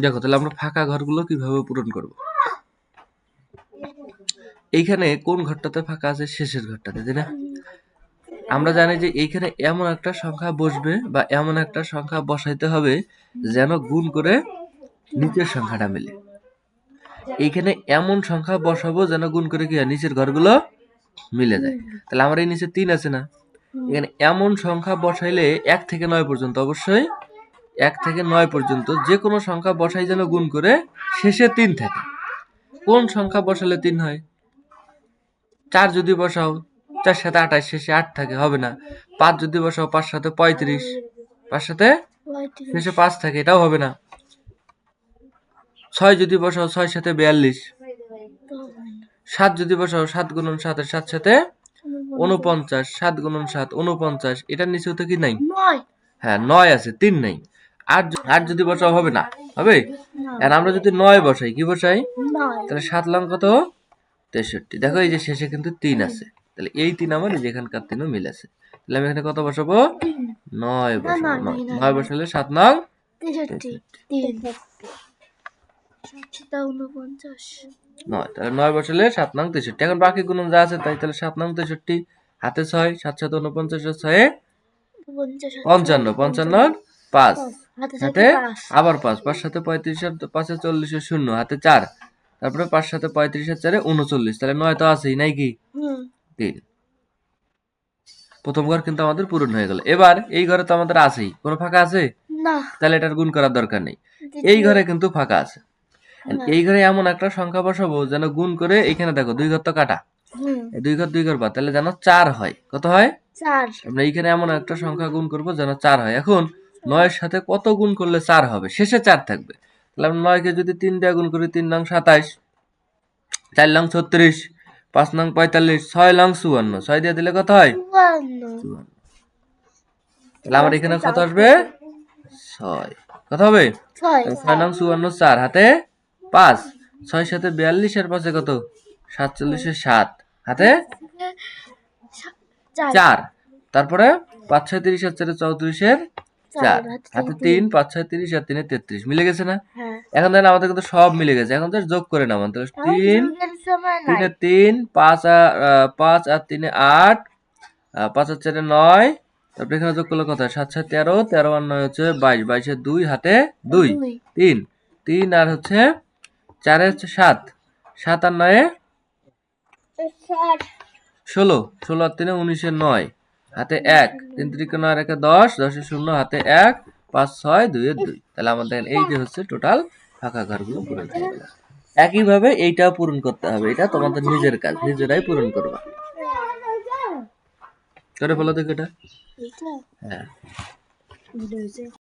দেখো তাহলে আমরা ফাঁকা ঘরগুলো কিভাবে পূরণ করব। এইখানে কোন ঘরটাতে ফাঁকা আছে? শেষের ঘরটাতে, তাই না? আমরা জানি যে এইখানে এমন একটা সংখ্যা বসবে বা এমন একটা সংখ্যা বসাইতে হবে যেন গুণ করে নিচের সংখ্যাটা মিলে। এইখানে এমন সংখ্যা বসাবো যেন গুণ করে কি হয়, নিচের ঘরগুলো মিলে যায়। তাহলে আমার এই নিচে 3 আছে না, এখানে এমন সংখ্যা বসাইলে 1 থেকে 9 পর্যন্ত, অবশ্যই 1 থেকে 9 পর্যন্ত যে কোনো সংখ্যা বসাই যেন গুণ করে শেষে 3 থাকে। কোন সংখ্যা বসালে 3 হয়? 4 যদি বসাও 4 সাথে 28, শেষে 8 থাকে, হবে না। 5 যদি বসাও 5 সাথে 35, 5 সাথে শেষে 5 থাকে, এটাও হবে না। 6 যদি বসাও 6 সাথে 42, 7 যদি বসাও 7 গুণন 7 এর 7 সাথে 49, 7 গুণন 7 49, এটার নিচেও তো কি নাই? হ্যাঁ 9 আছে, 3 নাই। 8 যদি বসাও হবে না, হবে। আর আমরা যদি 9 বসাই, কি বসাই? তাহলে 7 লং কত? 63। দেখো এই যে শেষে কিন্তু 3 আছে, তাহলে এই 3 আমার যেখানকার 3ও মিল আছে। তাহলে আমি এখানে কত বসাবো? 9 বসাবো। 9 বসালে 7 নং 63। 9, তাহলে 9 বসালে 7 নং 63। এখন বাকি গুণন যা আছে তাই, তাহলে 7 নং 63 হাতে 6, 7 7 49 আর 6 55, 55 5 হাতে আবার 5, 5 সাথে 35 আর 5 এ 40 এর 0 হাতে 4, তারপরে 5 সাথে 35 আর 4 এ 39, তাহলে 9 তো আছেই, নাই কি? 3। প্রথম ঘর কিন্তু আমাদের পূরণ হয়ে গেল। এবার এই ঘরে তো আমাদের আছেই, কোনো ফাঁকা আছে না, তাহলে এটার গুণ করার দরকার নেই। এই ঘরে কিন্তু ফাঁকা আছে। এই ঘরে এমন একটা সংখ্যা বসাবো যেন গুণ করে, এখানে দেখো 2 ঘর তো কাটা, 2 ঘর 2 ঘর বাদ, তাহলে যেন 4 হয়। কত হয়? 4। আমরা এইখানে এমন একটা সংখ্যা গুণ করব যেন 4 হয়। এখন 9 এর সাথে কত গুণ করলে 4 হবে? শেষে 4 থাকবে। তাহলে আমরা 9 কে যদি 3 দিয়ে গুণ করি, 3 নং 27, 4 নং 36, 5 নং 45, 6 নং 54, 6 দিয়ে দিলে কত হয়? 54। তাহলে আমার এখানে কত আসবে? 6। কত হবে? 6 নং 54, 4 হাতে 5, 6 সাথে 42 আর 5 কত? 47 এর 7 হাতে 4, তারপরে 5 6 30 আর 4 34 এর 4 হাতে 3, 5 6 30 আর 3 33, মিলে গেছে না? এখন দেখেন আমাদের কিন্তু সব মিলে গেছে। এখন জাস্ট যোগ করে নামান, তাহলে 3 3 এ 3, 5 আর 3 এ 8, 5 আর 4 এ 9, তারপরে এখানে যোগ করলে কত হয়? 7 7 13, 13 আর 9 হচ্ছে 22, 22 এর 2 হাতে 2, 3 3 আর হচ্ছে 4 এ হচ্ছে 7, 7 আর 9 এ 16, 16 আর 3 এ 19 এর 9 হাতে 1, 3 3 9 আর 1 10, 10 এর 0 হাতে 1, 5 6 2 এর 2। তাহলে আমাদের এই যে হচ্ছে টোটাল ফাঁকা ঘরগুলো পূরণ হয়ে গেল। একইভাবে এইটাও পূরণ করতে হবে, এটা তোমাদের নিজের কাজ, নিজেরাই পূরণ করবে। করে ফেলো দেখো এটা। হ্যাঁ।